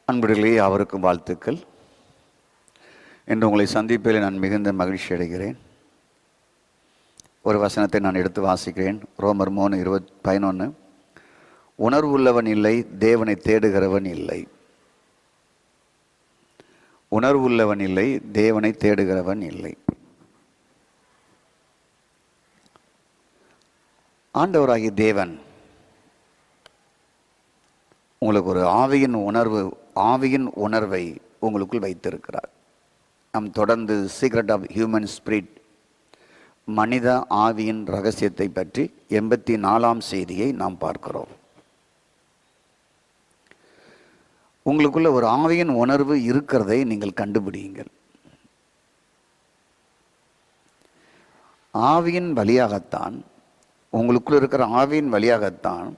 அன்பர்களே, அவருக்கும் வாழ்த்துக்கள். என்று உங்களை சந்திப்பதில் நான் மிகுந்த மகிழ்ச்சி அடைகிறேன். ஒரு வசனத்தை நான் எடுத்து வாசிக்கிறேன். ரோமர் 3:11. உணர்வு உள்ளவன் இல்லை, தேவனை தேடுகிறவன் இல்லை. உணர்வு உள்ளவன் இல்லை, தேவனை தேடுகிறவன் இல்லை. ஆண்டவராகிய தேவன் உங்களுக்கு ஒரு ஆவியின் உணர்வை உங்களுக்குள் வைத்திருக்கிறார். நாம் தொடர்ந்து சீக்ரெட் ஆஃப் ஹியூமன் ஸ்பிரிட், மனித ஆவியின் ரகசியத்தை பற்றி 84ஆம் செய்தியை நாம் பார்க்கிறோம். உங்களுக்குள்ள ஒரு ஆவியின் உணர்வு இருக்கிறதை நீங்கள் கண்டுபிடியுங்கள். ஆவியின் வழியாகத்தான், உங்களுக்குள்ள இருக்கிற ஆவியின் வழியாகத்தான்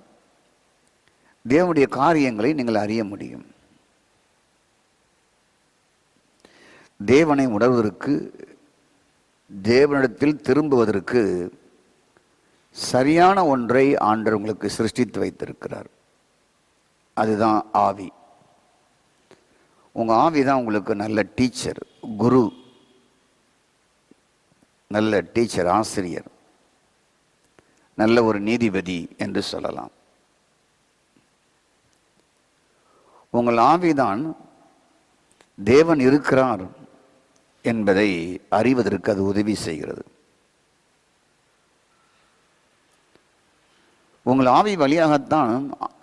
தேவனுடைய காரியங்களை நீங்கள் அறிய முடியும். தேவனை உணர்வதற்கு, தேவனிடத்தில் திரும்புவதற்கு சரியான ஒன்றை ஆண்டவர் உங்களுக்கு சிருஷ்டித்து வைத்திருக்கிறார். அதுதான் ஆவி. உங்கள் ஆவி தான் உங்களுக்கு நல்ல டீச்சர், குரு, நல்ல டீச்சர், ஆசிரியர், நல்ல ஒரு நீதிபதி என்று சொல்லலாம். உங்கள் ஆவிதான் தேவன் இருக்கிறார் என்பதை அறிவதற்கு அது உதவி செய்கிறது. உங்கள் ஆவி வழியாகத்தான்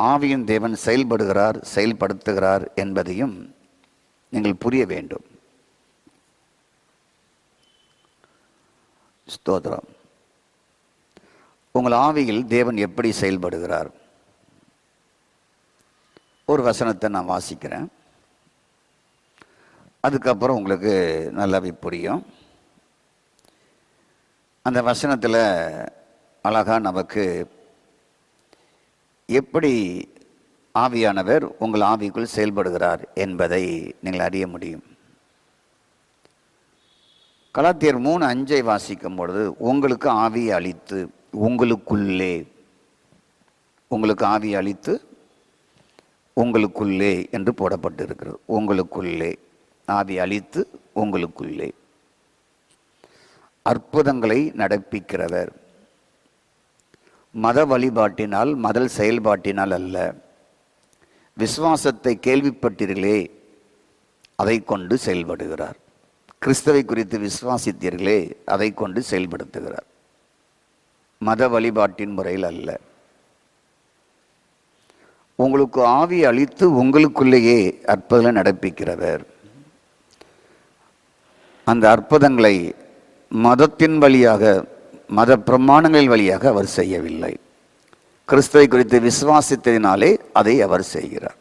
ஆவியின் தேவன் செயல்படுத்துகிறார் என்பதையும் நீங்கள் புரிய வேண்டும். ஸ்தோத்திரம். உங்கள் ஆவியில் தேவன் எப்படி செயல்படுகிறார்? ஒரு வசனத்தை நான் வாசிக்கிறேன், அதுக்கப்புறம் உங்களுக்கு நல்லாவே புரியும். அந்த வசனத்தில் அழகா நமக்கு எப்படி ஆவியானவர் உங்கள் ஆவிக்குள் செயல்படுகிறார் என்பதை நீங்கள் அறிய முடியும். கலாத்தியர் 3:5 வாசிக்கும் பொழுது, உங்களுக்கு ஆவி அளித்து உங்களுக்குள்ளே, உங்களுக்கு ஆவி அளித்து உங்களுக்குள்ளே என்று போடப்பட்டிருக்கிறது. உங்களுக்குள்ளே ஆவி அளித்து உங்களுக்குள்ளே அற்புதங்களை நடப்பிக்கிறவர். மத வழிபாட்டினால், மத செயல்பாட்டினால் அல்ல, விசுவாசத்தை கேள்விப்பட்டீர்களே அதை கொண்டு செயல்படுகிறார். கிறிஸ்துவை குறித்து விசுவாசித்தீர்களே அதை கொண்டு செயல்படுத்துகிறார். மத வழிபாட்டின் முறையில் அல்ல. உங்களுக்கு ஆவி அளித்து உங்களுக்குள்ளேயே அற்புதங்களை நடப்பிக்கிறவர். அந்த அற்புதங்களை மதத்தின் வழியாக, மத பிரமாணங்களின் வழியாக அவர் செய்யவில்லை. கிறிஸ்துவை குறித்து விசுவாசித்ததினாலே அதை அவர் செய்கிறார்.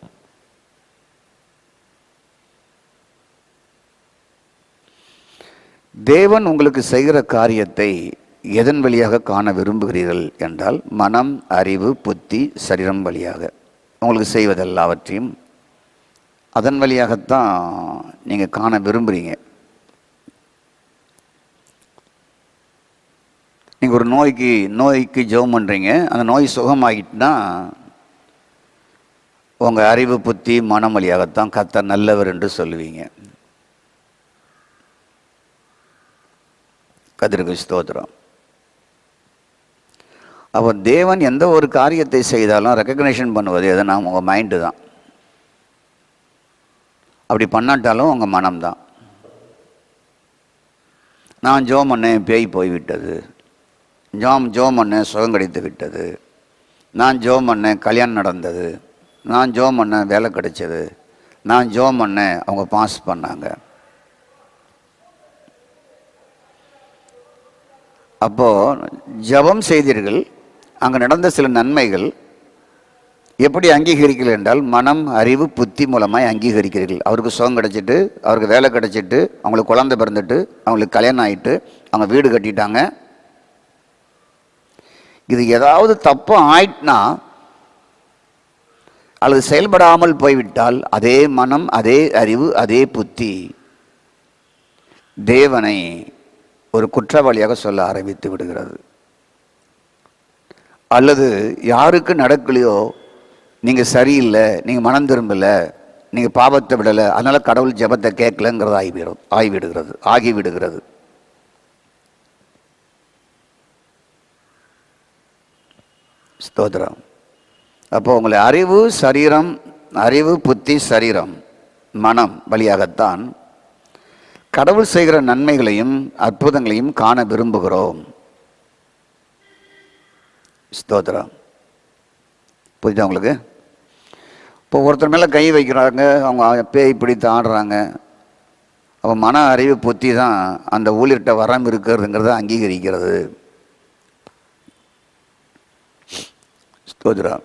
தேவன் உங்களுக்கு செய்கிற காரியத்தை எதன் வழியாக காண விரும்புகிறீர்கள் என்றால், மனம், அறிவு, புத்தி, சரீரம் வழியாக உங்களுக்கு செய்வதெல்லாவற்றையும் அதன் வழியாகத்தான் நீங்கள் காண விரும்புகிறீங்க. நீங்கள் ஒரு நோய்க்கு ஜெபம் பண்ணுறீங்க, அந்த நோய் சுகமாகிட்டுனா உங்கள் அறிவு, புத்தி, மனம் வழியாகத்தான் கர்த்தர் நல்லவர் என்று சொல்லுவீங்க. கர்த்தருக்கு ஸ்தோத்திரம். அப்போ தேவன் எந்த ஒரு காரியத்தை செய்தாலும் ரெக்கக்னேஷன் பண்ணுவது எதுனா உங்கள் மைண்டு தான். அப்படி பண்ணாட்டாலும் உங்கள் மனம்தான். நான் ஜெபம் பண்ணேன், பேய் போய்விட்டது. ஜெபம் பண்ணேன், சுகம் கிடைத்து விட்டது. நான் ஜெபம் பண்ணேன், கல்யாணம் நடந்தது. நான் ஜெபம் பண்ணேன், வேலை கிடைச்சது. நான் ஜெபம் பண்ணேன், அவங்க பாஸ் பண்ணாங்க. அப்போது ஜெபம் செய்தீர்கள், அங்கே நடந்த சில நன்மைகள் எப்படி அங்கீகரிக்கிறீர்கள் என்றால், மனம், அறிவு, புத்தி மூலமாக அங்கீகரிக்கிறீர்கள். அவருக்கு சுகம் கிடைச்சிட்டு, அவருக்கு வேலை கிடைச்சிட்டு, அவங்களுக்கு குழந்தை பிறந்துட்டு, அவங்களுக்கு கல்யாணம் ஆகிட்டு, அவங்க வீடு கட்டிட்டாங்க. இது ஏதாவது தப்பு ஆயிட்டுனா அல்லது செயல்படாமல் போய்விட்டால், அதே மனம், அதே அறிவு, அதே புத்தி தேவனை ஒரு குற்றவாளியாக சொல்ல ஆரம்பித்து விடுகிறது. அல்லது யாருக்கு நடக்கலையோ, நீங்கள் சரியில்லை, நீங்கள் மனம் திரும்பலை, நீங்கள் பாவத்தை விடலை, அதனால் கடவுள் ஜெபத்தை கேட்கலங்கிறது ஆகிவிடுகிறது. ஸ்தோத்திரம். அப்போ உங்களை அறிவு புத்தி சரீரம் மனம் வழியாகத்தான் கடவுள் செய்கிற நன்மைகளையும் அற்புதங்களையும் காண விரும்புகிறோம். ஸ்தோத்திரம். புரியுதா உங்களுக்கு? இப்போ ஒருத்தர் மேலே கை வைக்கிறாங்க, அவங்க பேய் பிடித்து ஆடுறாங்க. அப்போ மன அறிவு புத்தி தான் அந்த ஊழியர்கிட்ட வரம் இருக்கிறதுங்கிறத அங்கீகரிக்கிறது. ஸ்தோத்திரம்.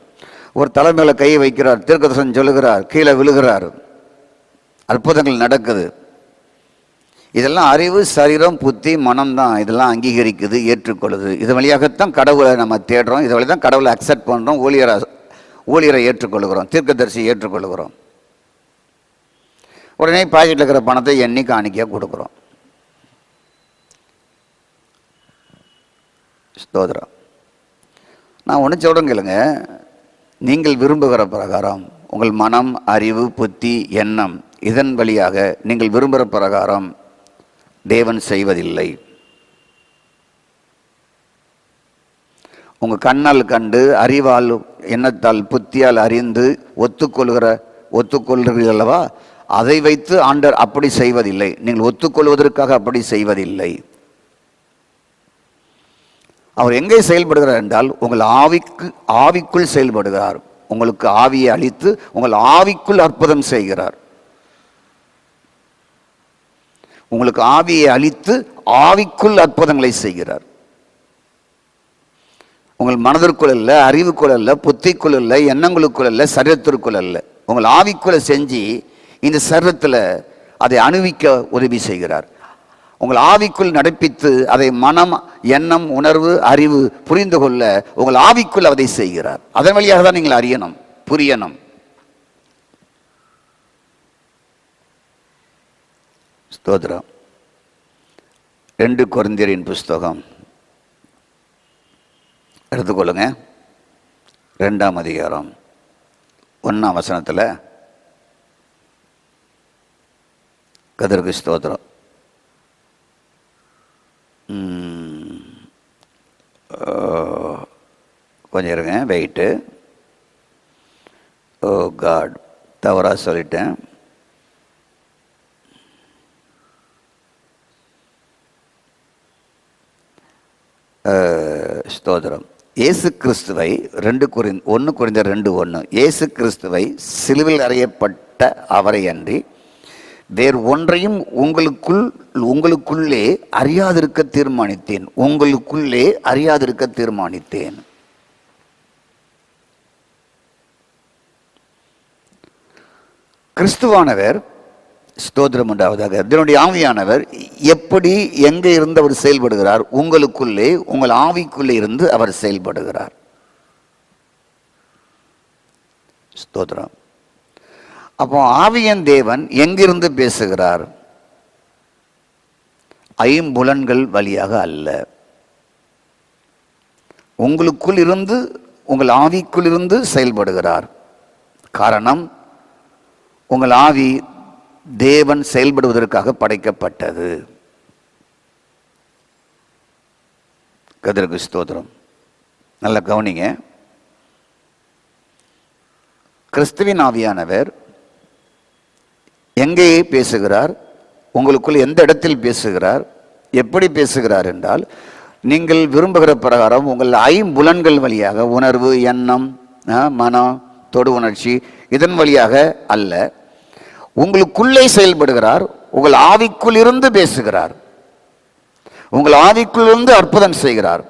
ஒரு தலை மேலே கை வைக்கிறார், தீர்க்கதரிசனம் சொல்லுகிறார், கீழே விழுகிறார், அற்புதங்கள் நடக்குது. இதெல்லாம் அறிவு சரீரம் புத்தி மனம் தான் இதெல்லாம் அங்கீகரிக்குது, ஏற்றுக்கொள்ளுது. இது வழியாகத்தான் கடவுளை நம்ம தேடுறோம், இது வழி தான் கடவுளை அக்செப்ட் பண்ணுறோம், ஊழியரை ஏற்றுக்கொள்ளுகிறோம், தீர்க்கதரிசியை ஏற்றுக்கொள்ளுகிறோம். உடனே பாக்கெட்டில் இருக்கிற பணத்தை எண்ணி காணிக்கையாக கொடுக்குறோம். ஸ்தோத்திரம். நான் ஒன்று சொல்கிறேன் கேளுங்க, நீங்கள் விரும்புகிற பிரகாரம் உங்கள் மனம் அறிவு புத்தி எண்ணம் இதன் வழியாக நீங்கள் விரும்புகிற பிரகாரம் தேவன் செய்வதில்லை. உங்கள் கண்ணால் கண்டு அறிவால் எண்ணத்தால் புத்தியால் அறிந்து ஒத்துக்கொள்கிறீர்கள் அல்லவா, அதை வைத்து ஆண்டவர் அப்படி செய்வதில்லை. நீங்கள் ஒத்துக்கொள்வதற்காக அப்படி செய்வதில்லை. அவர் எங்கே செயல்படுகிறார் என்றால் உங்கள் ஆவிக்குள் செயல்படுகிறார். உங்களுக்கு ஆவியை அளித்து உங்கள் ஆவிக்குள் அற்புதம் செய்கிறார். உங்களுக்கு ஆவியை அளித்து ஆவிக்குள் அற்புதங்களை செய்கிறார். உங்கள் மனதிற்குள் அல்ல, அறிவுக்குள் அல்ல, புத்திக்குள் அல்ல, எண்ணங்களுக்குள் அல்ல, சரீரத்திற்குள் அல்ல, உங்கள் ஆவிக்குள்ள செஞ்சு இந்த சரீரத்தில் அதை அணுவிக்க உதவி செய்கிறார். உங்கள் ஆவிக்குள் நடப்பித்து அதை மனம் எண்ணம் உணர்வு அறிவு புரிந்து கொள்ள உங்கள் ஆவிக்குள் அதை செய்கிறார். அதன் வழியாக தான் நீங்கள் அறியணும், புரியணும். ஸ்தோத்திரம். 2 கொரிந்தியரின் புஸ்தகம் எடுத்துக்கொள்ளுங்க. 2ஆம் அதிகாரம் 1ஆம் வசனத்தில் கர்த்தருக்கு ஸ்தோத்திரம். கொஞ்சம் இருங்க, வெயிட்டு. ஓ காட், தவறாக சொல்லிட்டேன். ஸ்தோத்திரம். இயேசு கிறிஸ்துவை 1 கொரிந்தியர் 2:1 இயேசு கிறிஸ்துவை சிலுவில் அறையப்பட்ட அவரை அன்றி வேறு ஒன்றையும் உங்களுக்குள்ளே அறியாதிருக்க தீர்மானித்தேன். கிறிஸ்துவானவர், ஸ்தோத்திரம் உண்டாவதாக, இதனுடைய ஆவியானவர் எப்படி எங்கே இருந்து அவர் செயல்படுகிறார்? உங்களுக்குள்ளே, உங்கள் ஆவிக்குள்ளே இருந்து அவர் செயல்படுகிறார். ஸ்தோத்திரம். அப்போ ஆவியன் தேவன் எங்கிருந்து பேசுகிறார்? ஐம்புலன்கள் வழியாக அல்ல, உங்களுக்குள் இருந்து உங்கள் ஆவிக்குள் இருந்து செயல்படுகிறார். காரணம், உங்கள் ஆவி தேவன் செயல்படுவதற்காக படைக்கப்பட்டது. கர்த்தருக்கு ஸ்தோத்திரம். நல்ல கவனிங்க. கிறிஸ்துவின் ஆவியானவர் எங்கே பேசுகிறார்? உங்களுக்குள் எந்த இடத்தில் பேசுகிறார்? எப்படி பேசுகிறார் என்றால், நீங்கள் விரும்புகிற பிரகாரம் உங்கள் ஐம்புலன்கள் வழியாக, உணர்வு எண்ணம் மனம் தொடு உணர்ச்சி இதன் வழியாக அல்ல, உங்களுக்குள்ளே செயல்படுகிறார். உங்கள் ஆவிக்குள் இருந்து பேசுகிறார். உங்கள் ஆவிக்குள் இருந்து அற்புதம் செய்கிறார்.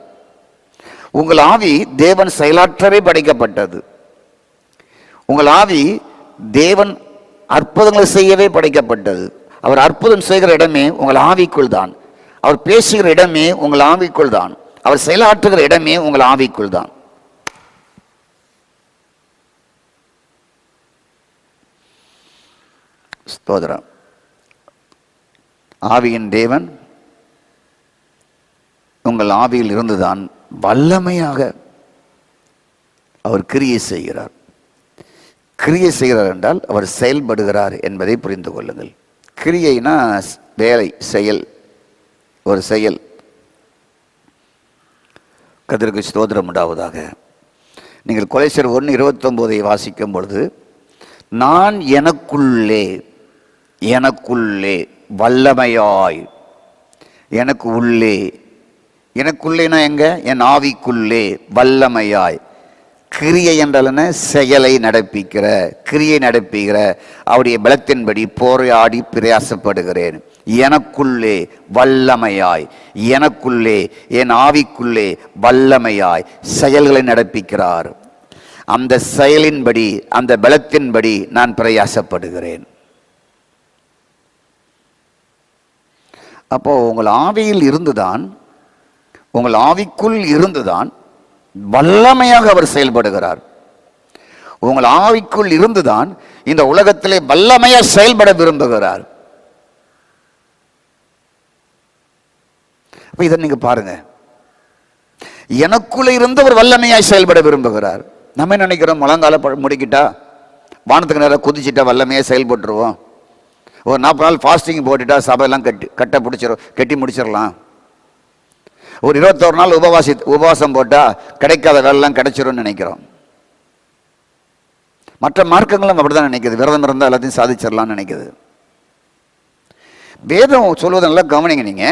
உங்கள் ஆவி தேவன் செயலாற்றவே படைக்கப்பட்டது. உங்கள் ஆவி தேவன் அற்புதங்களை செய்யவே படைக்கப்பட்டது. அவர் அற்புதம் செய்கிற இடமே உங்கள் ஆவிக்குள் தான். அவர் பேசுகிற இடமே உங்கள் ஆவிக்குள் தான். அவர் செயலாற்றுகிற இடமே உங்கள் ஆவிக்குள் தான். ஸ்தோத்திரம். ஆவியின் தேவன் உங்கள் ஆவியில் இருந்துதான் வல்லமையாக அவர் கிரியை செய்கிறார். கிரியை செய்கிறார் என்றால் அவர் செயல்படுகிறார் என்பதை புரிந்து கொள்ளுங்கள். கிரியைனா வேலை, செயல், ஒரு செயல். கர்த்தருக்கு ஸ்தோத்திரம் உண்டாவதாக. நீங்கள் கொலைசர் 1:29 வாசிக்கும் பொழுது, நான் எனக்குள்ளே வல்லமையாய், எனக்கு உள்ளே, எனக்குள்ளேனா எங்க? என் ஆவிக்குள்ளே வல்லமையாய். கிரியை என்றால் என்ன? செயலை நடப்பிக்கிற, கிரியை நடப்பிக்கிற அவருடைய பலத்தின்படி போராடி பிரயாசப்படுகிறேன். எனக்குள்ளே வல்லமையாய், எனக்குள்ளே என் ஆவிக்குள்ளே வல்லமையாய் செயல்களை நடப்பிக்கிறார். அந்த செயலின்படி, அந்த பலத்தின்படி நான் பிரயாசப்படுகிறேன். அப்போ உங்கள் ஆவியில் இருந்துதான், உங்கள் ஆவிக்குள் இருந்துதான் வல்லமையாக அவர் செயல்படுகிறார். உங்கள் ஆவிக்குள் இருந்துதான் இந்த உலகத்திலே வல்லமையாக செயல்பட விரும்புகிறார். அப்ப இதை நீங்க பாருங்க, எனக்குள்ள இருந்து அவர் வல்லமையாய் செயல்பட விரும்புகிறார். நம்ம என்ன நினைக்கிறோம்? முழங்கால முடிக்கிட்டா, வானத்துக்கு நேரம் குதிச்சுட்டா வல்லமையாக செயல்பட்டுருவோம். ஒரு 40 நாள் ஃபாஸ்டிங் போட்டுட்டா சபையெல்லாம் கட்டி முடிச்சிடலாம். ஒரு 21 நாள் உபவாசம் போட்டால் கிடைக்காத வேலைலாம் கிடைச்சிரும்னு நினைக்கிறோம். மற்ற மார்க்கங்களும் அப்படிதான் நினைக்குது. விரதம் இருந்தால் எல்லாத்தையும் சாதிச்சிடலாம்னு நினைக்குது. வேதம் சொல்வதை நல்லா கவனிங்க. நீங்க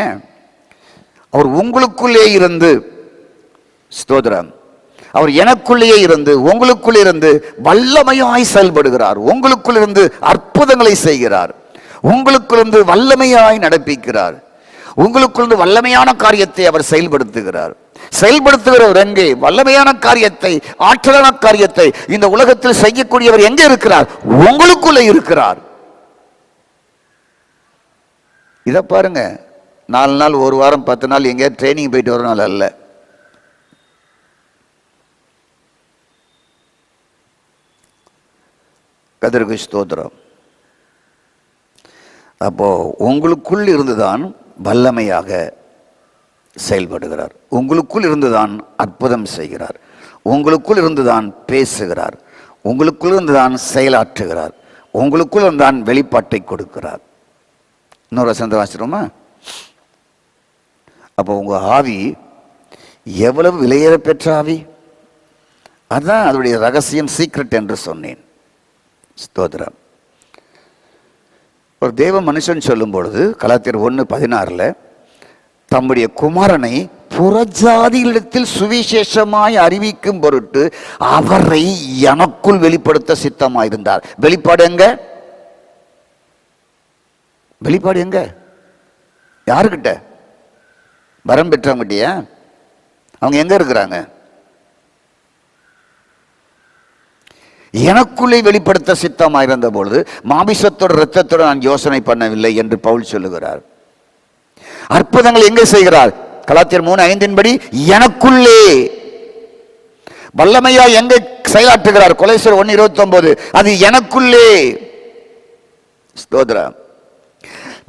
அவர் உங்களுக்குள்ளே இருந்து, ஸ்தோத்திரம், அவர் எனக்குள்ளேயே இருந்து உங்களுக்குள்ளே இருந்து வல்லமையாய் செயல்படுகிறார். உங்களுக்குள் இருந்து அற்புதங்களை செய்கிறார். உங்களுக்குள்ளிருந்து வல்லமையாய் நடப்பிக்கிறார். உங்களுக்குள்ளிருந்து வல்லமையான காரியத்தை அவர் செயல்படுத்துகிறார். செயல்படுத்துகிறவர் எங்கே? வல்லமையான காரியத்தை, ஆற்றலான காரியத்தை இந்த உலகத்தில் செய்யக்கூடியவர் எங்கே இருக்கிறார்? உங்களுக்குள்ளே இருக்கிறார். இதை பாருங்க. 4 நாள், 1 வாரம், 10 நாள் எங்கே ட்ரைனிங் போயிட்டு வரனால அல்ல. கர்த்தருக்கு ஸ்தோத்திரம். அப்போ உங்களுக்குள் இருந்துதான் வல்லமையாக செயல்படுகிறார். உங்களுக்குள் இருந்துதான் அற்புதம் செய்கிறார். உங்களுக்குள் இருந்துதான் பேசுகிறார். உங்களுக்குள் இருந்துதான் செயலாற்றுகிறார். உங்களுக்குள் இருந்துதான் வெளிப்பாட்டை கொடுக்கிறார். இன்னொரு வசனத்தை வாசிக்கிறோமா? அப்போ உங்க ஆவி எவ்வளவு விலையேற பெற்ற ஆவி! அதுதான் அதனுடைய ரகசியம், சீக்ரெட் என்று சொன்னேன். ஸ்தோத்திரம். ஒரு தேவ மனுஷன் சொல்லும் பொழுது கலாத்தியர் 1:16 தம்முடைய குமாரனை புறஜாதிகளிடத்தில் சுவிசேஷமாய் அறிவிக்கும் பொருட்டு அவரை எனக்குள் வெளிப்படுத்த சித்தமாயிருந்தார். வெளிப்பாடு எங்க? வெளிப்பாடு எங்க? யாருக்கிட்ட? வரம் பெற்றவங்கிட்டயா? அவங்க எங்க இருக்கிறாங்க? எனக்குள்ளே வெளிப்படுத்த சித்தமாயிருந்த பொழுது மாமிசத்தோட இரத்தத்தோட நான் யோசனை பண்ணவில்லை என்று பவுல் சொல்லுகிறார். அற்புதங்கள் எங்கே செய்கிறார்? கலாத்தியர் 3:5 எனக்குள்ளே வல்லமையா எங்கே செயலாற்றுகிறார்? கொலைசர் 1:29 அது எனக்குள்ளே. ஸ்தோத்திரம்.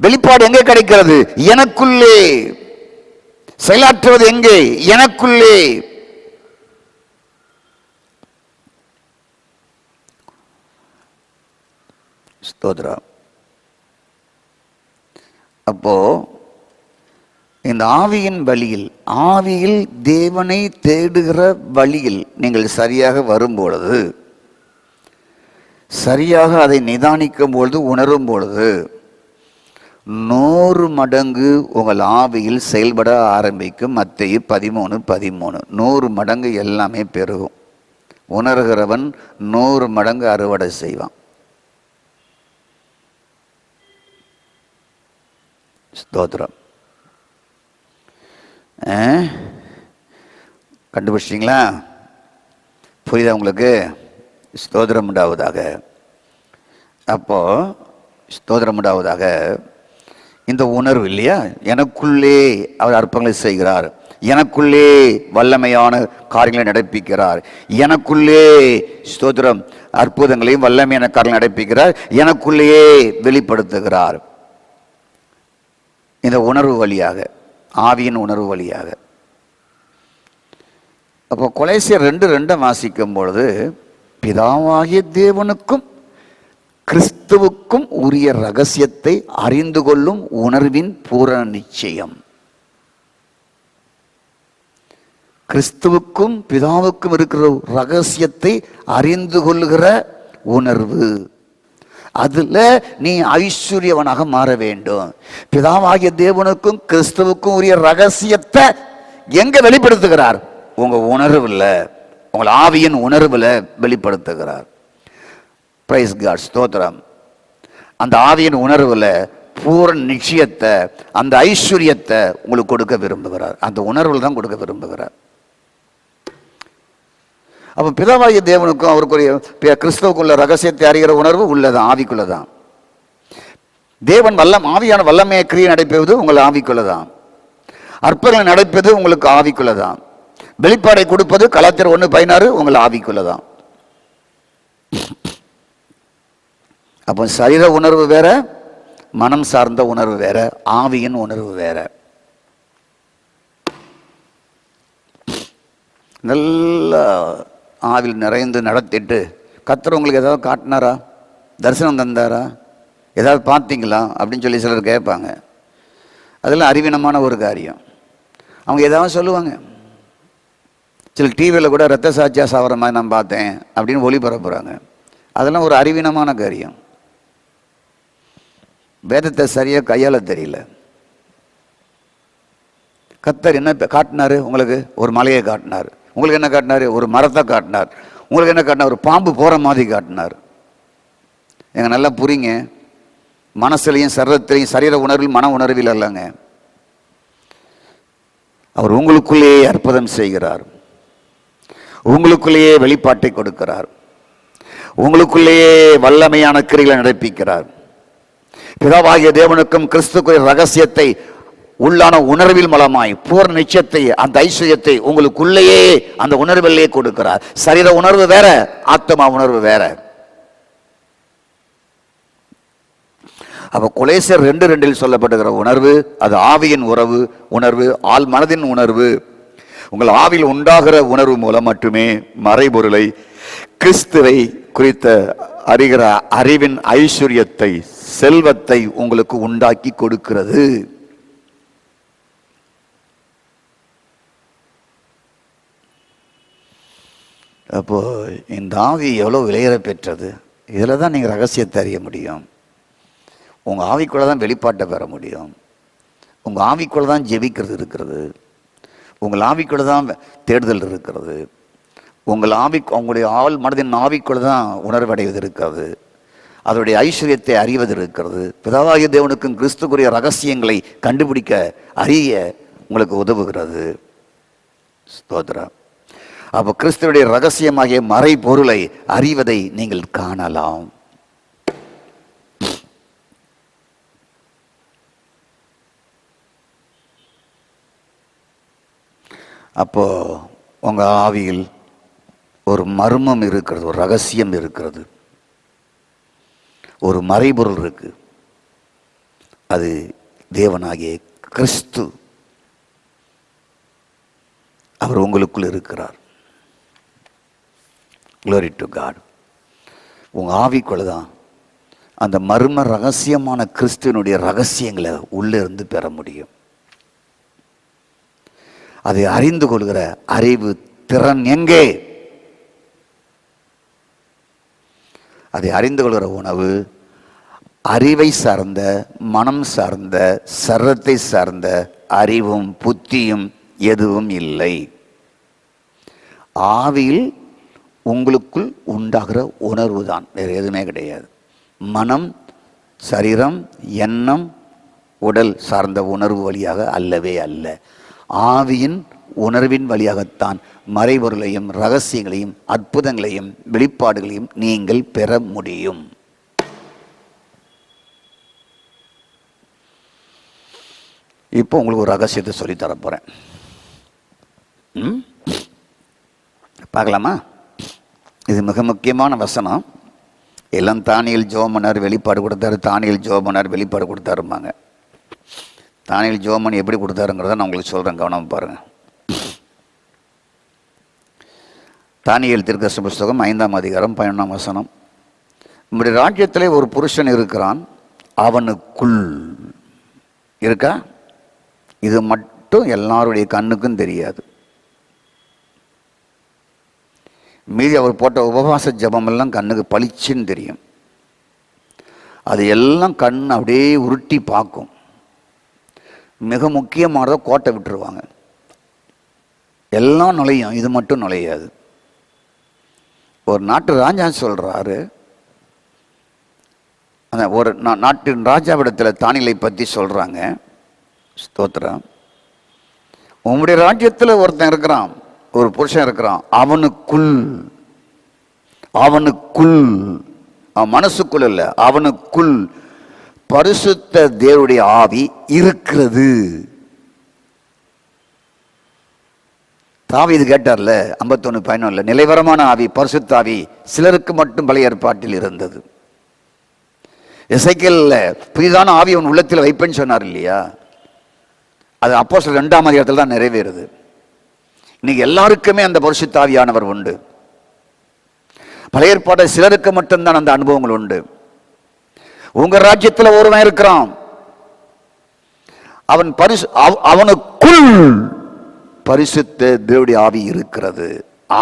வெளிப்பாடு எங்கே கிடைக்கிறது? எனக்குள்ளே. செயலாற்றுவது எங்கே? எனக்குள்ளே. ஸ்தோத்திரம். அப்போ இந்த ஆவியின் வழியில், ஆவியில் தேவனை தேடுகிற வழியில் நீங்கள் சரியாக வரும்பொழுது, சரியாக அதை நிதானிக்கும் பொழுது, உணரும் பொழுது 100 மடங்கு உங்கள் ஆவியில் செயல்பட ஆரம்பிக்கும். மத்தேயு 13:13 100 மடங்கு எல்லாமே பெருகும். உணர்கிறவன் 100 மடங்கு அறுவடை செய்வான். ஸ்தோத்திரம். கண்டுபிடிச்சிங்களா? புரியுதா உங்களுக்கு? ஸ்தோத்திரம் உண்டாவதாக. அப்போ ஸ்தோத்திரம் உண்டாவதாக. இந்த உணர்வு இல்லையா, எனக்குள்ளே அவர் அற்புதங்களை செய்கிறார், எனக்குள்ளே வல்லமையான காரியங்களை நடப்பிக்கிறார், எனக்குள்ளே ஸ்தோத்திரம் அற்புதங்களையும் வல்லமையான காரியங்களை நடப்பிக்கிறார், எனக்குள்ளேயே வெளிப்படுத்துகிறார். இந்த உணர்வு வழியாக, ஆவியின் உணர்வு வழியாக. அப்போ கொலைசியர் 2:2 வாசிக்கும் பொழுது பிதாவாகிய தேவனுக்கும் கிறிஸ்துவுக்கும் உரிய ரகசியத்தை அறிந்து கொள்ளும் உணர்வின் பூரண நிச்சயம். கிறிஸ்துவுக்கும் பிதாவுக்கும் இருக்கிற ரகசியத்தை அறிந்து கொள்ளுகிற உணர்வு. அதுல நீ ஐஸ்வர்யவனாக மாற வேண்டும். பிதாவாகிய தேவனுக்கும் கிறிஸ்துவுக்கும் உரிய ரகசியத்தை எங்க வெளிப்படுத்துகிறார்? உங்க உணர்வுல, உங்கள் ஆவியின் உணர்வுல வெளிப்படுத்துகிறார். பிரைஸ் காட், ஸ்தோத்திரம். அந்த ஆவியின் உணர்வுல பூரண நிச்சயத்தை, அந்த ஐஸ்வர்யத்தை உங்களுக்கு கொடுக்க விரும்புகிறார். அந்த உணர்வுல தான் கொடுக்க விரும்புகிறார். அப்ப பிதாவாகிய தேவனுக்கும் அவருக்குரிய கிறிஸ்துவுக்குள்ள ரகசியத்தை அறிகிற உணர்வு உள்ளதான், ஆவிக்குள்ளதான். தேவன் ஆவியான வல்லமையை கிரியை நடைபெறுவது உங்கள் ஆவிக்குள்ளதான். அற்புதங்களை நடப்பது உங்களுக்கு ஆவிக்குள்ளதான். வெளிப்பாடை கொடுப்பது கலாச்சாரம் 1:16 உங்கள் ஆவிக்குள்ளதான். அப்போ சரீர உணர்வு வேற, மனம் சார்ந்த உணர்வு வேற, ஆவியின் உணர்வு வேற. நல்லா ஆவில் நிறைந்து நடத்திட்டு கர்த்தர் உங்களுக்கு ஏதாவது காட்டினாரா, தரிசனம் தந்தாரா, ஏதாவது பார்த்தீங்களா அப்படின்னு சொல்லி சிலர் கேட்பாங்க. அதெல்லாம் அறிவீனமான ஒரு காரியம். அவங்க ஏதாவது சொல்லுவாங்க. சில டிவியில் கூட ரத்த சாட்சியா சாவர மாதிரி நான் பார்த்தேன் அப்படின்னு ஒளிபரப்புறாங்க. அதெல்லாம் ஒரு அறிவீனமான காரியம். வேதத்தை சரியாக கையாள தெரியல. கர்த்தர் என்ன காட்டினாரு உங்களுக்கு? ஒரு மலையை காட்டினார். உங்களுக்கு என்ன காட்டினார்? ஒரு மரத்தை காட்டினார். உங்களுக்கு என்ன காட்டினார்? ஒரு பாம்பு போகிற மாதிரி காட்டினார். எங்க நல்லா புரியுங்க. மனசுலையும் சரீரத்திலையும், சரீர உணர்வில் மன உணர்வில் அல்லங்க. அவர் உங்களுக்குள்ளேயே அற்புதம் செய்கிறார். உங்களுக்குள்ளேயே வெளிப்பாட்டை கொடுக்கிறார். உங்களுக்குள்ளேயே வல்லமையான கிரிகளை நடப்பிக்கிறார். பிதாவாகிய தேவனுக்கும் கிறிஸ்துக்குரிய ரகசியத்தை உள்ளான உணர்வில் மூலமாய் பூர்ண நிச்சயத்தை, அந்த ஐஸ்வர்யத்தை உங்களுக்குள்ளேயே அந்த உணர்விலேயே கொடுக்கிறார். சரீர உணர்வு வேற, ஆத்மா உணர்வு வேற. அப்ப கொலேசியர் 2:2 சொல்லப்படுகிற உணர்வு அது ஆவியின் உணர்வு, ஆள் மனதின் உணர்வு. உங்கள் ஆவியில் உண்டாகிற உணர்வு மூலம் மட்டுமே மறைபொருளை, கிறிஸ்துவை குறித்த அறிகிற அறிவின் ஐஸ்வர்யத்தை, செல்வத்தை உங்களுக்கு உண்டாக்கி கொடுக்கிறது. அப்போ இந்த ஆவி எவ்வளோ விலையேற பெற்றது. இதில் தான் நீங்கள் ரகசியத்தை அறிய முடியும். உங்கள் ஆவிக்குள்ளே தான் வெளிப்பாட்டை பெற முடியும். உங்கள் ஆவிக்குள்ளே தான் ஜெபிக்கிறது இருக்கிறது. உங்கள் ஆவிக்குள்ளே தான் தேடுதல் இருக்கிறது. உங்களுடைய ஆள் மனதின் ஆவிக்குள்ளே தான் உணர்வடைவது இருக்கிறது. அதனுடைய ஐஸ்வர்யத்தை அறிவது இருக்கிறது. பிதாவாகிய தேவனுக்கும் கிறிஸ்துக்குரிய ரகசியங்களை கண்டுபிடிக்க, அறிய உங்களுக்கு உதவுகிறது. ஸ்தோத்திரம். அப்போ கிறிஸ்துவுடைய ரகசியமாகிய மறை பொருளை அறிவதை நீங்கள் காணலாம். அப்போ உங்க ஆவியில் ஒரு மர்மம் இருக்கிறது, ஒரு ரகசியம் இருக்கிறது, ஒரு மறைபொருள் இருக்கு. அது தேவனாகிய கிறிஸ்து. அவர் உங்களுக்குள் இருக்கிறார். Glory to God. உங்க ஆவிக்குள்ள தான் அந்த மர்ம ரகசியமான கிறிஸ்துவனுடைய ரகசியங்களை உள்ளே இருந்து பெற முடியும். அதை அறிந்து கொள்கிற அறிவு திறன் எங்கே? அதை அறிந்து கொள்கிற உணவு அறிவை சார்ந்த, மனம் சார்ந்த, சரீரத்தை சார்ந்த அறிவும் புத்தியும் எதுவும் இல்லை. ஆவியில் உங்களுக்குள் உண்டாகிற உணர்வு தான், வேறு எதுவுமே கிடையாது. மனம், சரீரம், எண்ணம், உடல் சார்ந்த உணர்வு வழியாக அல்லவே அல்ல. ஆவியின் உணர்வின் வழியாகத்தான் மறைபொருளையும் ரகசியங்களையும் அற்புதங்களையும் வெளிப்பாடுகளையும் நீங்கள் பெற முடியும். இப்போ உங்களுக்கு ஒரு ரகசியத்தை சொல்லித்தர போறேன். பார்க்கலாமா? இது மிக முக்கியமான வசனம். எல்லாம் தானியேல் ஜோமனர் வெளிப்பாடு கொடுத்தாரு, தானியேல் ஜோமனர் வெளிப்பாடு கொடுத்தாருப்பாங்க. தானியேல் ஜோமன் எப்படி கொடுத்தாருங்கிறத நான் உங்களுக்கு சொல்கிறேன், கவனம் பாருங்கள். தானியேல் தீர்க்கதரிசன புஸ்தகம் 5ஆம் அதிகாரம் 11ஆம் வசனம். நம்முடைய ராஜ்யத்திலே ஒரு புருஷன் இருக்கிறான், அவனுக்குள் இருக்கா? இது மட்டும் எல்லாருடைய கண்ணுக்கும் தெரியாது. மீதி அவர் போட்ட உபவாச ஜபம் எல்லாம் கண்ணுக்கு பளிச்சுன்னு தெரியும். அது எல்லாம் கண் அப்படியே உருட்டி பார்க்கும். மிக முக்கியமானதை கோட்டை விட்டுருவாங்க. எல்லாம் நுழையும், இது மட்டும் நுழையாது. ஒரு நாட்டு ராஜா சொல்றாரு, அந்த ஒரு நாட்டின் ராஜாவிடத்தில் தானியேலை பற்றி சொல்றாங்க. ஸ்தோத்திரம். உங்களுடைய ராஜ்யத்தில் ஒருத்தன் இருக்கிறான், ஒரு புருஷன் இருக்கிறான், அவனுக்குள் அவன் மனசுக்குள் இல்ல, அவனுக்குள் பரிசுத்த தேவனுடைய ஆவி இருக்கிறது. தாவீது கேட்டார்ல 51:11, நிலைவரமான ஆவி, பரிசுத்த ஆவி சிலருக்கு மட்டும் பழைய ஏற்பாட்டில் இருந்தது. எசேக்கியேல்ல புதிதான ஆவி அவன் உள்ளத்தில் வைப்பேன்னு சொன்னார் இல்லையா? அது அப்போஸ்தலர் 2ஆம் அதிகாரத்தில் தான் நிறைவேறுது. இன்னைக்கு எல்லாருக்குமே அந்த பரிசுத்த ஆவியானவர் உண்டு. பழைய ஏற்பாடு சிலருக்கு மட்டும்தான் அந்த அனுபவங்கள் உண்டு. உங்க ராஜ்யத்தில் ஒருவன் இருக்கிறான், அவனுக்குள் பரிசுத்த தேவனுடைய ஆவி இருக்கிறது.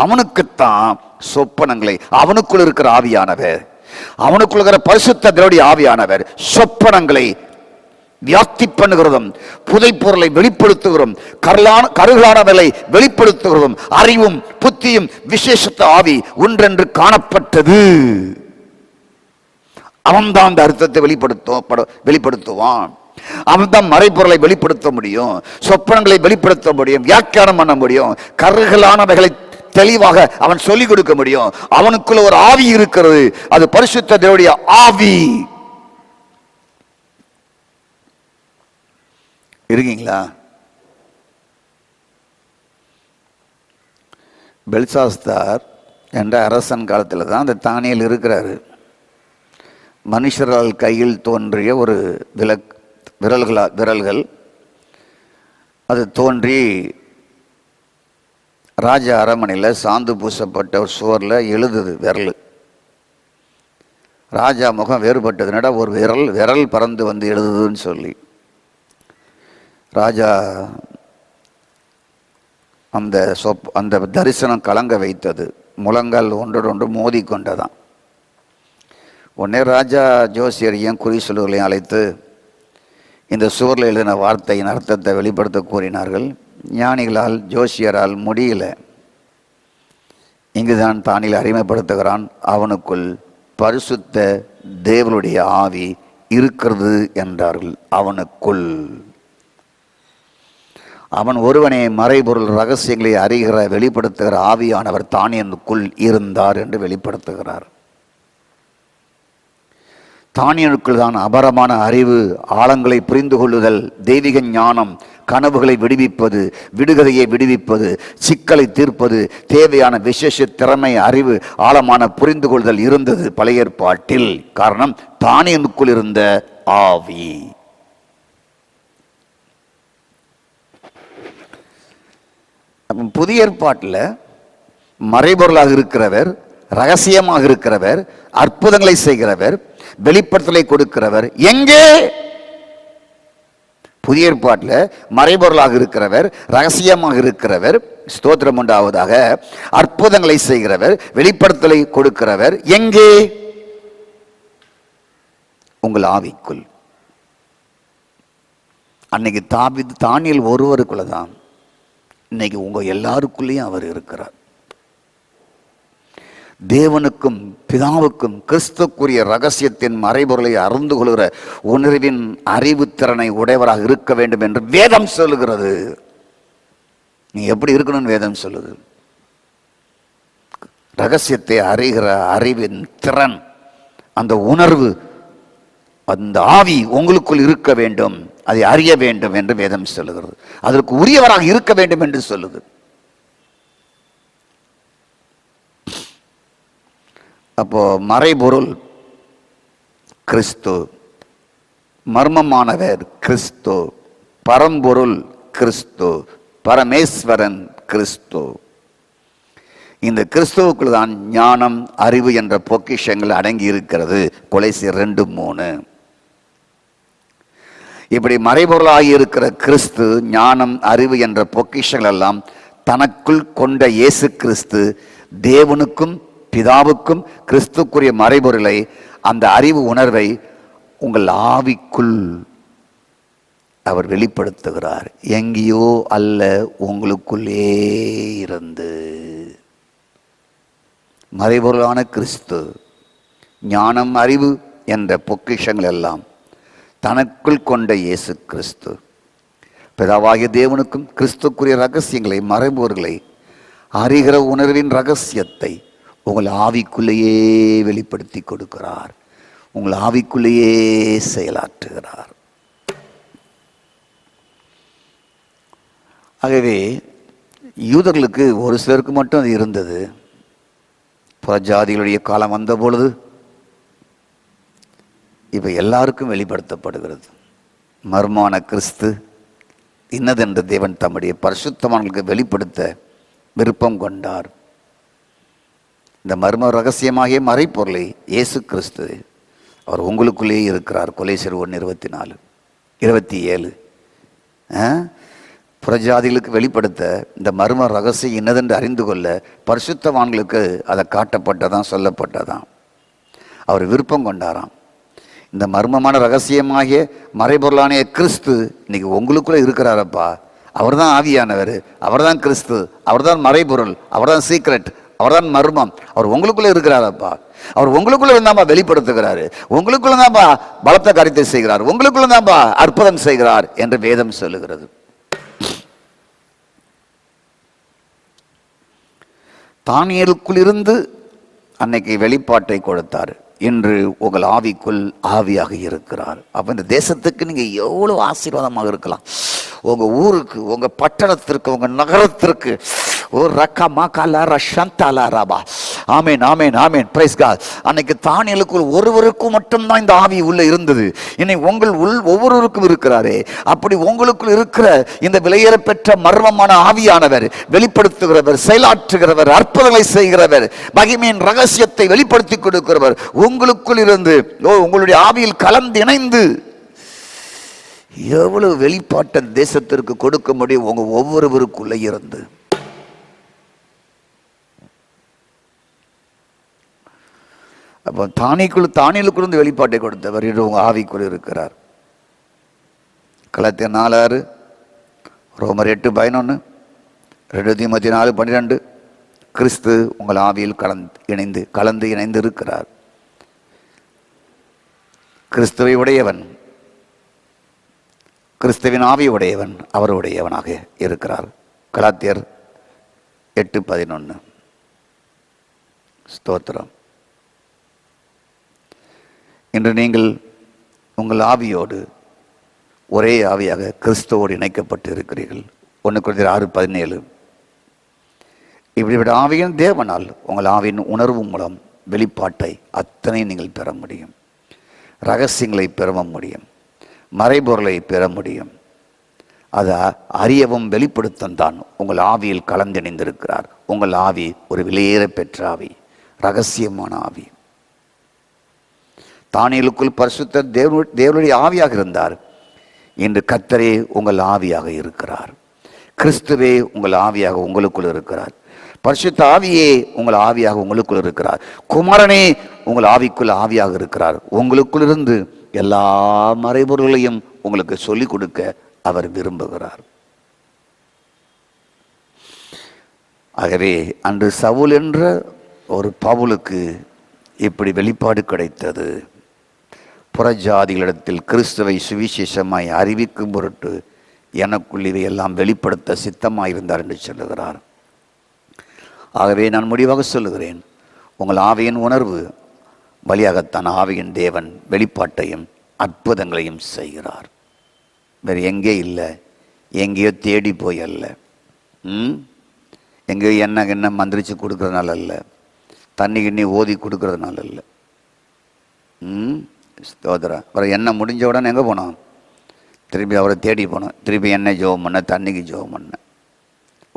அவனுக்குத்தான் சொப்பனங்களை, அவனுக்குள் இருக்கிற ஆவியானவர், அவனுக்குள் இருக்கிற பரிசுத்த தேவனுடைய ஆவியானவர் சொப்பனங்களை வியாப்தி பண்ணுகிறதும், புதைப்பொருளை வெளிப்படுத்துகிறோம், கருகலானவர்களை வெளிப்படுத்துகிறதும், அறிவும் புத்தியும் விசேஷத்த ஆவி ஒன்றென்று காணப்பட்டது. அவன்தான் அந்த அர்த்தத்தை வெளிப்படுத்துவான். அவன்தான் மறைப்பொருளை வெளிப்படுத்த முடியும், சொப்பனங்களை வெளிப்படுத்த முடியும், வியாக்கியானம் பண்ண முடியும், கருகலானவைகளை தெளிவாக அவன் சொல்லிக் கொடுக்க முடியும். அவனுக்குள்ள ஒரு ஆவி இருக்கிறது, அது பரிசுத்த தேவனுடைய ஆவி. இருக்கீங்களா? பெல்சாஸ்தார் என்ற அரசன் காலத்தில் தான் அந்த தானியேல் இருக்கிறாரு. மனுஷரால் கையில் தோன்றிய ஒரு விரல்கள் அது தோன்றி ராஜ அரண்மனையில் சாந்து பூசப்பட்ட ஒரு சுவரில் எழுதுது விரல். ராஜா முகம் வேறுபட்டதுனடா, ஒரு விரல் பறந்து வந்து எழுதுதுன்னு சொல்லி ராஜா அந்த தரிசனம் கலங்க வைத்தது. முழங்கால் ஒன்றோடு ஒன்று மோதி கொண்டதான். உடனே ராஜா ஜோசியரையும் குறி சொல்லுகளையும் அழைத்து இந்த சுவரில் எழுதின வார்த்தையின் அர்த்தத்தை வெளிப்படுத்த கூறினார்கள். ஞானிகளால் ஜோசியரால் முடியல. இங்குதான் தானியேல் அறிமுகப்படுத்துகிறான், அவனுக்குள் பரிசுத்த தேவனுடைய ஆவி இருக்கிறது என்றார்கள். அவனுக்குள் அவன் ஒருவனே மறைபொருள் ரகசியங்களை அறிகிற வெளிப்படுத்துகிற ஆவியானவர் தானியேலுக்குள் இருந்தார் என்று வெளிப்படுத்துகிறார். தானியேலுக்குள் தான் அபரமான அறிவு, ஆழங்களை புரிந்து கொள்ளுதல், தெய்வீக ஞானம், கனவுகளை விடுவிப்பது, விடுகதையை விடுவிப்பது, சிக்கலை தீர்ப்பது, தேவையான விசேஷ திறமை, அறிவு, ஆழமான புரிந்து கொள்ளுதல் இருந்தது பழைய ஏற்பாட்டில். காரணம் தானியேலுக்குள் இருந்த ஆவி. புதிய ஏற்பாட்டில் மறைபொருளாக இருக்கிறவர், ரகசியமாக இருக்கிறவர், அற்புதங்களை செய்கிறவர், வெளிப்படுத்தலை கொடுக்கிறவர் எங்கே? புதிய ஏற்பாட்டில் மறைபொருளாக இருக்கிறவர், ரகசியமாக இருக்கிறவர், ஸ்தோத்திரம் உண்டாவதாக, அற்புதங்களை செய்கிறவர், வெளிப்படுத்தலை கொடுக்கிறவர் எங்கே? உங்கள் ஆவிக்குள். அன்னைக்கு தானியேல் ஒருவருக்குள்ளதான், இன்னைக்கு உங்க எல்லாருக்குள்ளேயும் அவர் இருக்கிறார். தேவனுக்கும் பிதாவுக்கும் கிறிஸ்துக்குரிய ரகசியத்தின் மறைபொருளை அறிந்து கொள்கிற உணர்வின் அறிவு திறனை உடையவராக இருக்க வேண்டும் என்று வேதம் சொல்லுகிறது. நீ எப்படி இருக்கணும்னு வேதம் சொல்லுது. ரகசியத்தை அறிகிற அறிவின் திறன், அந்த உணர்வு, அந்த ஆவி உங்களுக்குள் இருக்க வேண்டும், அதை அறிய வேண்டும் என்று வேதம் சொல்லுகிறது. அதற்கு உரியவராக இருக்க வேண்டும் என்று சொல்லுது. அப்போ மறைபொருள் கிறிஸ்து, மர்மமானவர் கிறிஸ்து, பரம்பொருள் கிறிஸ்து, பரமேஸ்வரன் கிறிஸ்து. இந்த கிறிஸ்துவுக்குள் தான் ஞானம், அறிவு என்ற பொக்கிஷங்கள் அடங்கி இருக்கிறது. கொலைசியர் 2:3. இப்படி மறைபொருளாகி இருக்கிற கிறிஸ்து, ஞானம், அறிவு என்ற பொக்கிஷங்கள் எல்லாம் தனக்குள் கொண்ட இயேசு கிறிஸ்து தேவனுக்கும் பிதாவுக்கும் கிறிஸ்துக்குரிய மறைபொருளை, அந்த அறிவு உணர்வை உங்கள் ஆவிக்குள் அவர் வெளிப்படுத்துகிறார். எங்கேயோ அல்ல, உங்களுக்குள்ளே இருந்து. மறைபொருளான கிறிஸ்து, ஞானம், அறிவு என்ற பொக்கிஷங்கள் எல்லாம் தனக்குள் கொண்ட இயேசு கிறிஸ்து பிதாவாகிய தேவனுக்கும் கிறிஸ்துக்குரிய ரகசியங்களை, மறைபொருள்களை அறிகிற உணர்வின் ரகசியத்தை உங்கள் ஆவிக்குள்ளேயே வெளிப்படுத்தி கொடுக்கிறார். உங்கள் ஆவிக்குள்ளேயே செயலாற்றுகிறார். ஆகவே யூதர்களுக்கு ஒரு சிலருக்கு மட்டும் அது இருந்தது. புறஜாதிகளுடைய காலம் வந்த பொழுது இப்போ எல்லாருக்கும் வெளிப்படுத்தப்படுகிறது. மர்மமான கிறிஸ்து இன்னதென்று தேவன் தம்முடைய பரிசுத்தவான்களுக்கு வெளிப்படுத்த விருப்பம் கொண்டார். இந்த மர்ம ரகசியமாகிய மறைப்பொருளை இயேசு கிறிஸ்து அவர் உங்களுக்குள்ளேயே இருக்கிறார். கொலைசியர் 1:24-27. புறஜாதிகளுக்கு வெளிப்படுத்த இந்த மர்ம ரகசியம் இன்னதென்று அறிந்து கொள்ள பரிசுத்தவான்களுக்கு அதை காட்டப்பட்டதான், சொல்லப்பட்டதான். அவர் விருப்பம் கொண்டாராம். இந்த மர்மமான ரகசியமாகிய மறைபொருளான கிறிஸ்து இன்னைக்கு உங்களுக்குள்ளே இருக்கிறாரப்பா. அவர் தான் ஆவியானவர், அவர் தான் கிறிஸ்து, அவர் தான் மறைபொருள், அவர் தான் சீக்ரெட், அவர் தான் மர்மம். அவர் உங்களுக்குள்ளே இருக்கிறாரப்பா. அவர் உங்களுக்குள்ள இருந்தாம்பா வெளிப்படுத்துகிறாரு. உங்களுக்குள்ள தான்ப்பா பலத்த காரியத்தை செய்கிறார். உங்களுக்குள்ள தான்ப்பா அற்புதம் செய்கிறார் என்று வேதம் சொல்லுகிறது. தானியேலுக்குள் இருந்து அன்னைக்கு வெளிப்பாட்டை கொடுத்தார். இன்று உங்கள் ஆவிக்குள் ஆவியாக இருக்கிறார். அப்போ இந்த தேசத்துக்கு நீங்கள் எவ்வளோ ஆசீர்வாதமாக இருக்கலாம். உங்கள் ஊருக்கு, உங்கள் பட்டணத்திற்கு, உங்கள் நகரத்திற்கு. ஓ ரக்கா மாக்காலா ரஷந்தாலா ராபா. ஆமேன், ஆமேன், ஆமேன். Praise God. அன்னைக்கு தானியேலுக்குள் ஒருவருக்கும் மட்டும்தான் இந்த ஆவி உள்ள இருந்தது. இன்னைக்கு உங்கள் ஒவ்வொருவருக்கும் இருக்கிறாரே. அப்படி உங்களுக்குள் இருக்கிற இந்த விலையேற பெற்ற மர்மமான ஆவியானவர் வெளிப்படுத்துகிறவர், செயலாற்றுகிறவர், அற்புதங்களை செய்கிறவர், மகிமையின் ரகசியத்தை வெளிப்படுத்தி கொடுக்கிறவர் உங்களுக்குள் இருந்து உங்களுடைய ஆவியில் கலந்து இணைந்து எவ்வளவு வெளிப்பாட்டை தேசத்திற்கு கொடுக்க முடியும் உங்க ஒவ்வொருவருக்குள்ளே இருந்து. அப்போ தானியேலுக்குள் வெளிப்பாட்டை கொடுத்தவர் இன்று உங்க ஆவிக்குள் இருக்கிறார். கலாத்தியர் 4:6, ரோமர் 8:11, 2 தீமோத்தேயு 4:12. கிறிஸ்து உங்கள் ஆவியில் கலந்து இணைந்து இருக்கிறார். கிறிஸ்துவை உடையவன், கிறிஸ்துவின் ஆவி உடையவன் அவருடையவனாக இருக்கிறார். கலாத்தியர் 8:11. ஸ்தோத்திரம். இன்று நீங்கள் உங்கள் ஆவியோடு ஒரே ஆவியாக கிறிஸ்துவோடு இணைக்கப்பட்டு இருக்கிறீர்கள். 1 கொரிந்தியர் 6:17. இப்படிப்பட்ட ஆவியின் தேவனால் உங்கள் ஆவியின் உணர்வு மூலம் வெளிப்பாட்டை அத்தனை நீங்கள் பெற முடியும். ரகசியங்களை பெற முடியும், மறைபொருளை பெற முடியும். அதை அறியவும் வெளிப்படுத்தும் தான் உங்கள் ஆவியில் கலந்திணைந்திருக்கிறார். உங்கள் ஆவி ஒரு விலையேற பெற்ற ஆவி, ரகசியமான ஆவி. தானியேலுக்குள் பரிசுத்தர் தேவனுடைய ஆவியாக இருந்தார். இன்று கர்த்தரே உங்கள் ஆவியாக இருக்கிறார். கிறிஸ்துவே உங்கள் ஆவியாக உங்களுக்குள் இருக்கிறார். பரிசுத்த ஆவியே உங்கள் ஆவியாக உங்களுக்குள் இருக்கிறார். குமாரனே உங்கள் ஆவிக்குள் ஆவியாக இருக்கிறார். உங்களுக்குள் இருந்து எல்லா மறைபொருள்களையும் உங்களுக்கு சொல்லிக் கொடுக்க அவர் விரும்புகிறார். ஆகவே அன்று சவுல் என்ற ஒரு பவுலுக்கு இப்படி வெளிப்பாடு கிடைத்தது. புறஜாதிகளிடத்தில் கிறிஸ்துவை சுவிசேஷமாய் அறிவிக்கும் பொருட்டு எனக்குள் இவை எல்லாம் வெளிப்படுத்த சித்தமாயிருந்தார் என்று சொல்லுகிறார். ஆகவே நான் முடிவாக சொல்லுகிறேன், உங்கள் ஆவியின் உணர்வு வழியாகத்தான் ஆவியின் தேவன் வெளிப்பாட்டையும் அற்புதங்களையும் செய்கிறார். வேறு எங்கே இல்லை, எங்கேயோ தேடி போய் அல்ல, எங்கேயோ என்ன மந்திரிச்சு கொடுக்கறதுனால அல்ல, தண்ணி கிண்ணி ஓதி கொடுக்கறதுனால அல்ல. ஸ்தோத்திரம். அப்புறம் எண்ணெய் முடிஞ்ச உடனே எங்கே போனோம்? திருப்பி அவரை தேடி போனோம். திருப்பி எண்ணெய் ஜோம் பண்ண, தண்ணிக்கு ஜோம் பண்ண.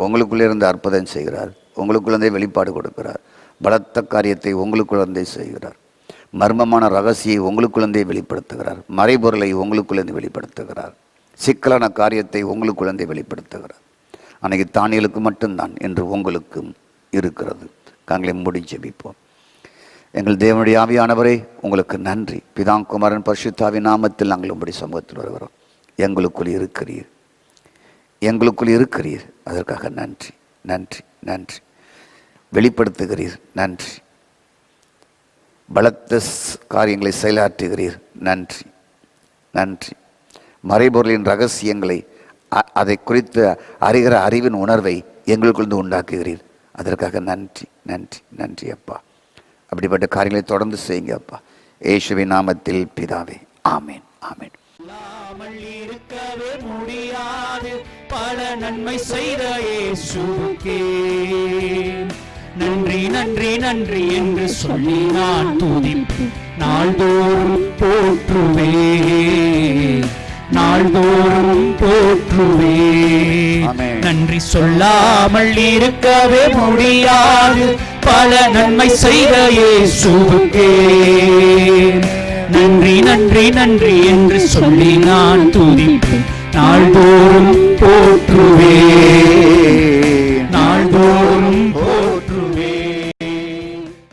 உங்களுக்குள்ளே இருந்து அற்புதம் செய்கிறார். உங்களுக்குள்ளே வெளிப்பாடு கொடுக்கிறார். பலத்த காரியத்தை உங்களுக்குள்ளே செய்கிறார். மர்மமான ரகசியை உங்களுக்குள்ளே வெளிப்படுத்துகிறார். மறைபொருளை உங்களுக்குள்ளே வெளிப்படுத்துகிறார். சிக்கலான காரியத்தை உங்களுக்குள்ளே வெளிப்படுத்துகிறார். அன்னைக்கு தானியலுக்கு மட்டும்தான் என்று உங்களுக்கும் இருக்கிறது. காங்களை மூடி ஜெபிப்போம். எங்கள் தேவனுடைய ஆவியானவரே, உங்களுக்கு நன்றி. பிதாங்குமாரன் பரிசுத்தாவின் நாமத்தில் நாங்கள் உங்களுடைய சமூகத்தில் வருகிறோம். எங்களுக்குள் இருக்கிறீர், எங்களுக்குள் இருக்கிறீர். அதற்காக நன்றி, நன்றி, நன்றி. வெளிப்படுத்துகிறீர், நன்றி. பலத்த காரியங்களை செயலாற்றுகிறீர், நன்றி, நன்றி. மறைபொருளின் ரகசியங்களை அதை குறித்து அறிகிற அறிவின் உணர்வை எங்களுக்குள் உண்டாக்குகிறீர். அதற்காக நன்றி, நன்றி, நன்றி அப்பா. அப்படிப்பட்ட காரியங்களை தொடர்ந்து செய்யுங்க அப்பா. இயேசுவின் நாமத்தில் பிதாவே, ஆமேன், ஆமேன். இருக்கவே முடியாது பல நன்மை செய்த இயேசுவுக்கே நன்றி, நன்றி, நன்றி என்று சொல்லி நான் துதிப்பேன். நாள்தோறும் போற்றுவே, நாள்தோறும் போற்றுவே. நன்றி சொல்லாமல் இருக்கவே முடியாது பல நன்மை செய்த இயேசுவுக்கே நன்றி, நன்றி, நன்றி என்று சொல்லி நான் துதிப்பேன். நாள்தோறும்